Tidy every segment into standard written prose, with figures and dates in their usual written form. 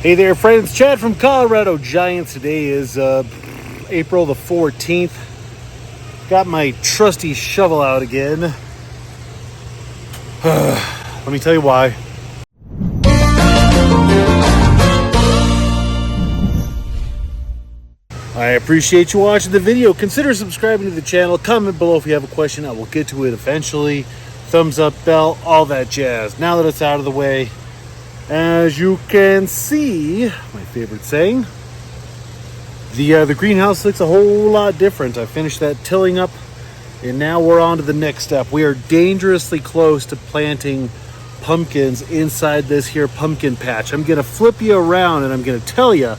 Hey there, friends. Chad from Colorado Giants. Today is April the 14th. Got my trusty shovel out again. Let me tell you why. I appreciate you watching the video. Consider subscribing to the channel. Comment below if you have a question. I will get to it eventually. Thumbs up, bell, all that jazz. Now that it's out of the way, as you can see, my favorite saying, the greenhouse looks a whole lot different. I finished that tilling up, and now we're on to the next step. We are dangerously close to planting pumpkins inside this here pumpkin patch. I'm gonna flip you around and I'm gonna tell you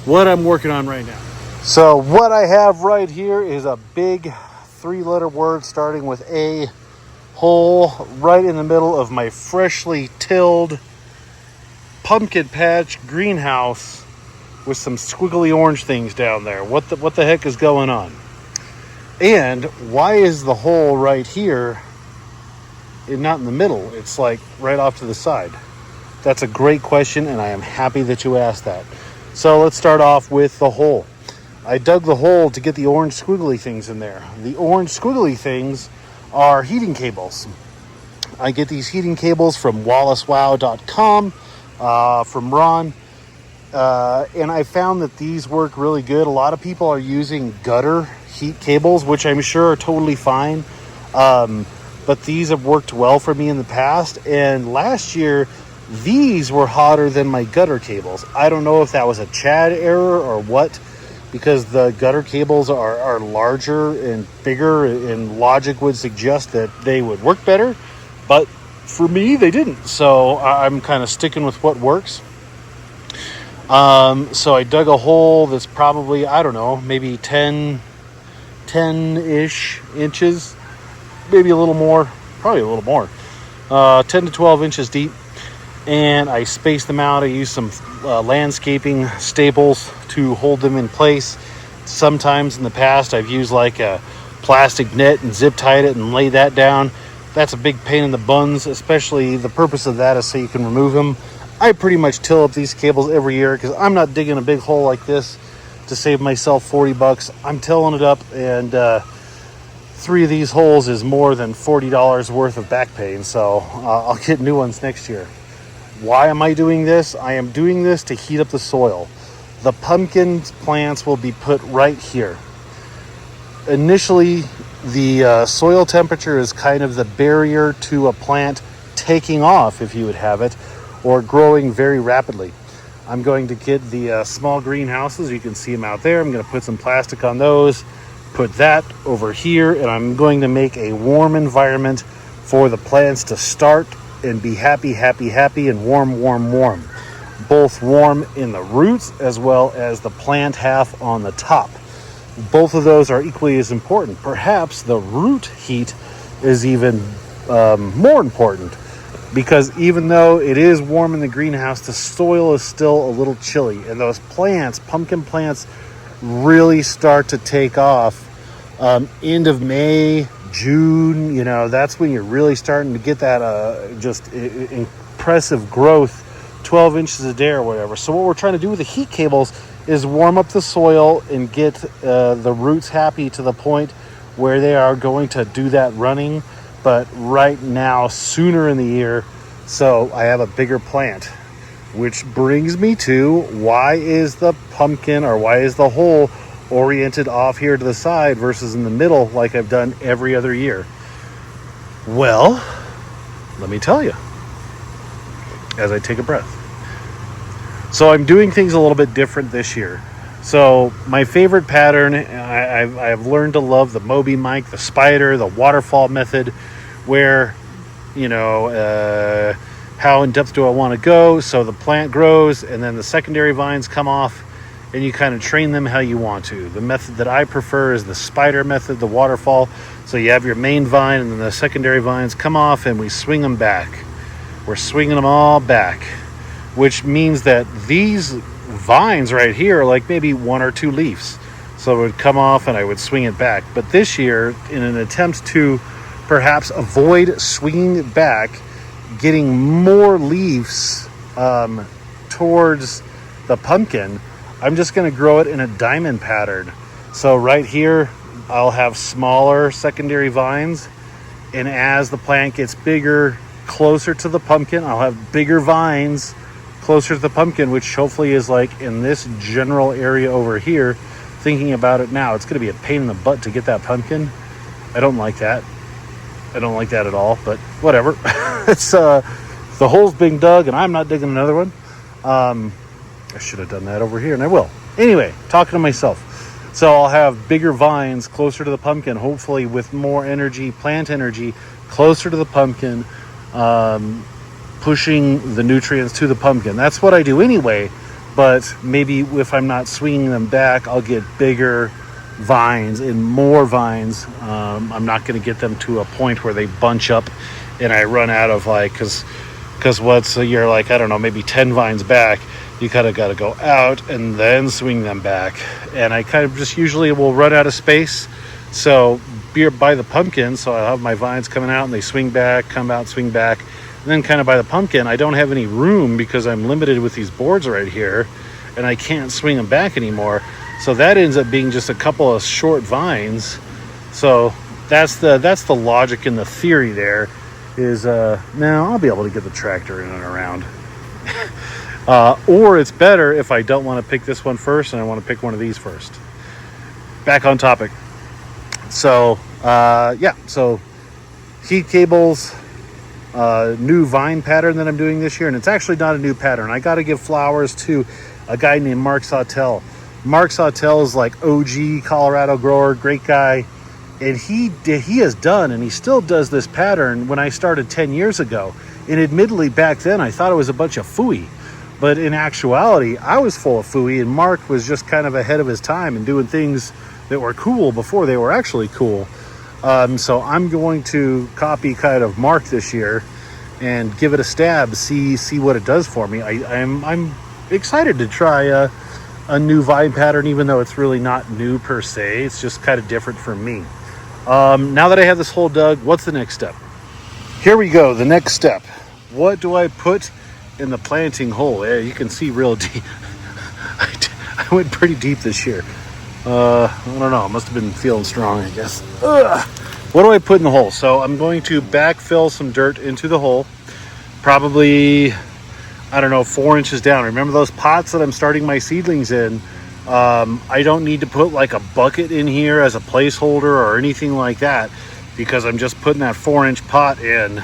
what I'm working on right now. So what I have right here is a big 3-letter word starting with A, hole right in the middle of my freshly tilled pumpkin patch greenhouse with some squiggly orange things down there. What the heck is going on? And why is the hole right here not in the middle? It's like right off to the side. That's a great question, and I am happy that you asked that. So let's start off with the hole. I dug the hole to get the orange squiggly things in there. The orange squiggly things are heating cables. I get these heating cables from WallaceWow.com from Ron. And I found that these work really good. A lot of people are using gutter heat cables, which I'm sure are totally fine. But these have worked well for me in the past. And last year, these were hotter than my gutter cables. I don't know if that was a Chad error or what, because the gutter cables are larger and bigger, and logic would suggest that they would work better. But for me, they didn't. So I'm kind of sticking with what works. So I dug a hole that's probably, I don't know, maybe 10-ish inches, maybe a little more, probably a little more, 10 to 12 inches deep. And I spaced them out. I used some landscaping staples to hold them in place. Sometimes in the past, I've used like a plastic net and zip tied it and laid that down. That's a big pain in the buns, especially the purpose of that is so you can remove them. I pretty much till up these cables every year because I'm not digging a big hole like this to save myself $40. I'm tilling it up, and 3 of these holes is more than $40 worth of back pain, so I'll get new ones next year. Why am I doing this? I am doing this to heat up the soil. The pumpkin plants will be put right here. Initially, the soil temperature is kind of the barrier to a plant taking off, if you would have it, or growing very rapidly. I'm going to get the small greenhouses. You can see them out there. I'm going to put some plastic on those, put that over here, and I'm going to make a warm environment for the plants to start and be happy, and warm. Both warm in the roots as well as the plant half on the top. Both of those are equally as important. Perhaps the root heat is even more important, because even though it is warm in the greenhouse, the soil is still a little chilly, and those plants, pumpkin plants, really start to take off end of May, June. That's when you're really starting to get that just impressive growth, 12 inches a day or whatever. So what we're trying to do with the heat cables is warm up the soil and get the roots happy to the point where they are going to do that running, but right now, sooner in the year, so I have a bigger plant. Which brings me to, why is the pumpkin, or why is the hole oriented off here to the side versus in the middle like I've done every other year? Well, let me tell you as I take a breath. So I'm doing things a little bit different this year. So my favorite pattern, I've learned to love the Moby Mic, the spider, the waterfall method, where, how in depth do I want to go? So the plant grows and then the secondary vines come off, and you kind of train them how you want to. The method that I prefer is the spider method, the waterfall. So you have your main vine and then the secondary vines come off and we swing them back. We're swinging them all back, which means that these vines right here are like maybe 1 or 2 leaves. So it would come off and I would swing it back. But this year, in an attempt to perhaps avoid swinging it back, getting more leaves towards the pumpkin, I'm just going to grow it in a diamond pattern. So right here, I'll have smaller secondary vines. And as the plant gets bigger, closer to the pumpkin, I'll have bigger vines closer to the pumpkin, which hopefully is like in this general area over here. Thinking about it now, it's going to be a pain in the butt to get that pumpkin. I don't like that. I don't like that at all, but whatever. It's the hole's being dug and I'm not digging another one. I should have done that over here, and I will. Anyway, talking to myself. So I'll have bigger vines closer to the pumpkin, hopefully with more energy, plant energy, closer to the pumpkin, pushing the nutrients to the pumpkin. That's what I do anyway, but maybe if I'm not swinging them back, I'll get bigger vines and more vines. I'm not going to get them to a point where they bunch up and I run out of because you're like, I don't know, maybe 10 vines back. You kind of got to go out and then swing them back. And I kind of just usually will run out of space. So by the pumpkin, so I'll have my vines coming out and they swing back, come out, swing back. And then kind of by the pumpkin, I don't have any room because I'm limited with these boards right here and I can't swing them back anymore. So that ends up being just a couple of short vines. So that's the logic and the theory there is, now I'll be able to get the tractor in and around. Or it's better if I don't want to pick this one first and I want to pick one of these first. Back on topic. So, so heat cables, new vine pattern that I'm doing this year. And it's actually not a new pattern. I got to give flowers to a guy named Mark Sawtell. Mark Sawtell is like OG Colorado grower, great guy. And he has done, and he still does this pattern when I started 10 years ago. And admittedly, back then, I thought it was a bunch of phooey. But in actuality, I was full of phooey, and Mark was just kind of ahead of his time and doing things that were cool before they were actually cool. So I'm going to copy kind of Mark this year and give it a stab, see what it does for me. I'm excited to try a new vine pattern, even though it's really not new per se. It's just kind of different for me. Now that I have this hole dug, what's the next step? Here we go, the next step. What do I put in the planting hole? Yeah, you can see real deep. I went pretty deep this year. I don't know, I must have been feeling strong, I guess. What do I put in the hole? So I'm going to backfill some dirt into the hole, probably, I don't know, 4 inches down. Remember those pots that I'm starting my seedlings in? I don't need to put like a bucket in here as a placeholder or anything like that because I'm just putting that 4-inch pot in.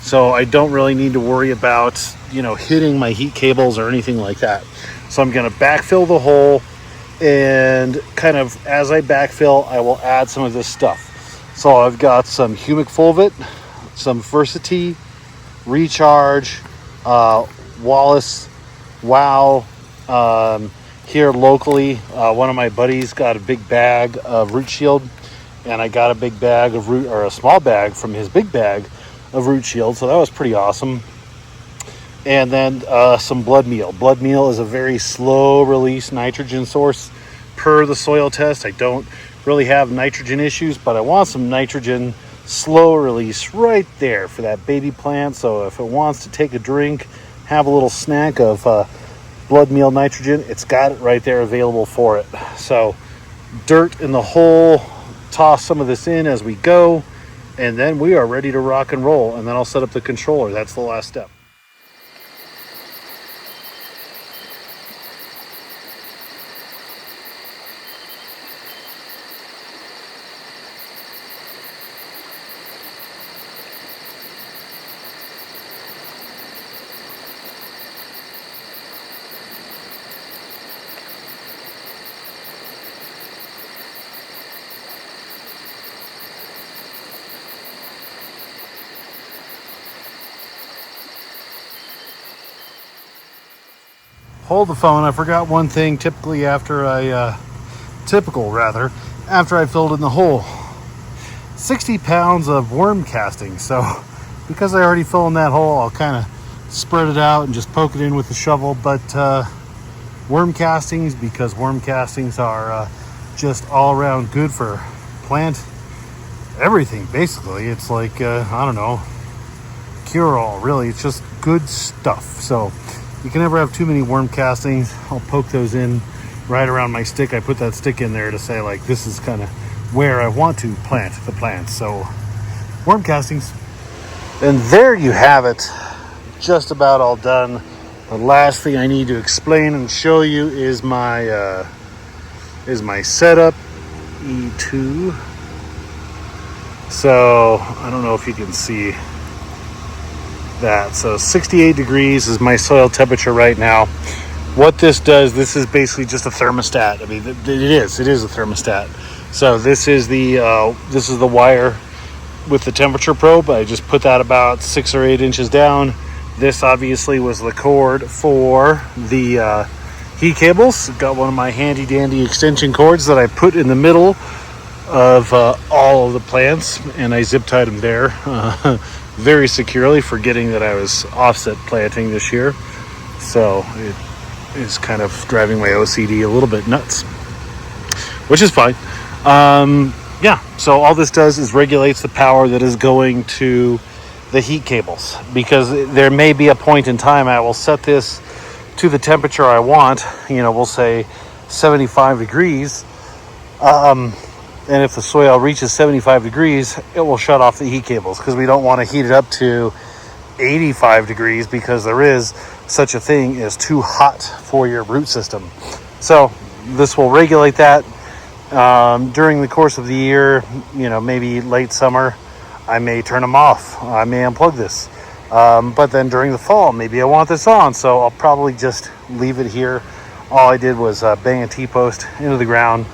So I don't really need to worry about, hitting my heat cables or anything like that. So I'm going to backfill the hole, and kind of as I backfill, I will add some of this stuff. So I've got some humic fulvit, some Versity, Recharge, Wallace, Wow. Here locally, one of my buddies got a big bag of Root Shield, and I got a big bag of a small bag from his big bag of Root Shield, so that was pretty awesome. And then some blood meal. Blood meal is a very slow release nitrogen source per the soil test. I don't really have nitrogen issues, but I want some nitrogen slow release right there for that baby plant. So if it wants to take a drink, have a little snack of blood meal nitrogen, it's got it right there available for it. So dirt in the hole, toss some of this in as we go, and then we are ready to rock and roll. And then I'll set up the controller. That's the last step. Hold the phone. I forgot one thing. After I filled in the hole, 60 pounds of worm casting. So because I already filled in that hole, I'll kind of spread it out and just poke it in with the shovel. But worm castings, because worm castings are just all around good for plant everything. Basically, it's like I don't know, cure all. Really, it's just good stuff. So You can never have too many worm castings. I'll poke those in right around my stick. I put that stick in there to say, like, this is kind of where I want to plant the plants. So worm castings. And there you have it. Just about all done. The last thing I need to explain and show you is my setup, E2. So I don't know if you can see that. So 68 degrees is my soil temperature right now. What this does, this is basically just a thermostat. I mean, it is a thermostat. So this is the wire with the temperature probe. I just put that about 6 or 8 inches down. This obviously was the cord for the heat cables. Got one of my handy dandy extension cords that I put in the middle of all of the plants, and I zip tied them there very securely, forgetting that I was offset planting this year. So it is kind of driving my OCD a little bit nuts, which is fine. Yeah, so all this does is regulates the power that is going to the heat cables, because there may be a point in time I will set this to the temperature I want. We'll say 75 degrees. And if the soil reaches 75 degrees, it will shut off the heat cables, because we don't want to heat it up to 85 degrees, because there is such a thing as too hot for your root system. So this will regulate that. During the course of the year, maybe late summer, I may turn them off. I may unplug this. But then during the fall, maybe I want this on. So I'll probably just leave it here. All I did was bang a T-post into the ground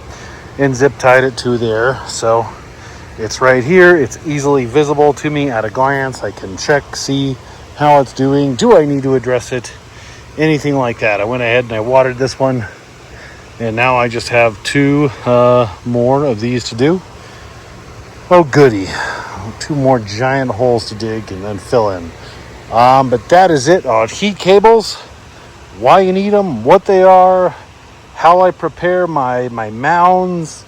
and zip tied it to there. So it's right here. It's easily visible to me at a glance. I can check, see how it's doing. Do I need to address it? Anything like that. I went ahead and I watered this one. And now I just have 2 more of these to do. Oh, goody. 2 more giant holes to dig and then fill in. But that is it on heat cables. Why you need them, what they are, how I prepare my mounds.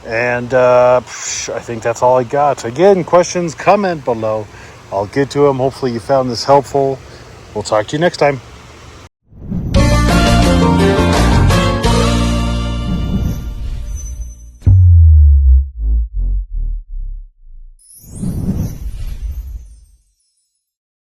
And I think that's all I got. Again, questions, comment below. I'll get to them. Hopefully you found this helpful. We'll talk to you next time.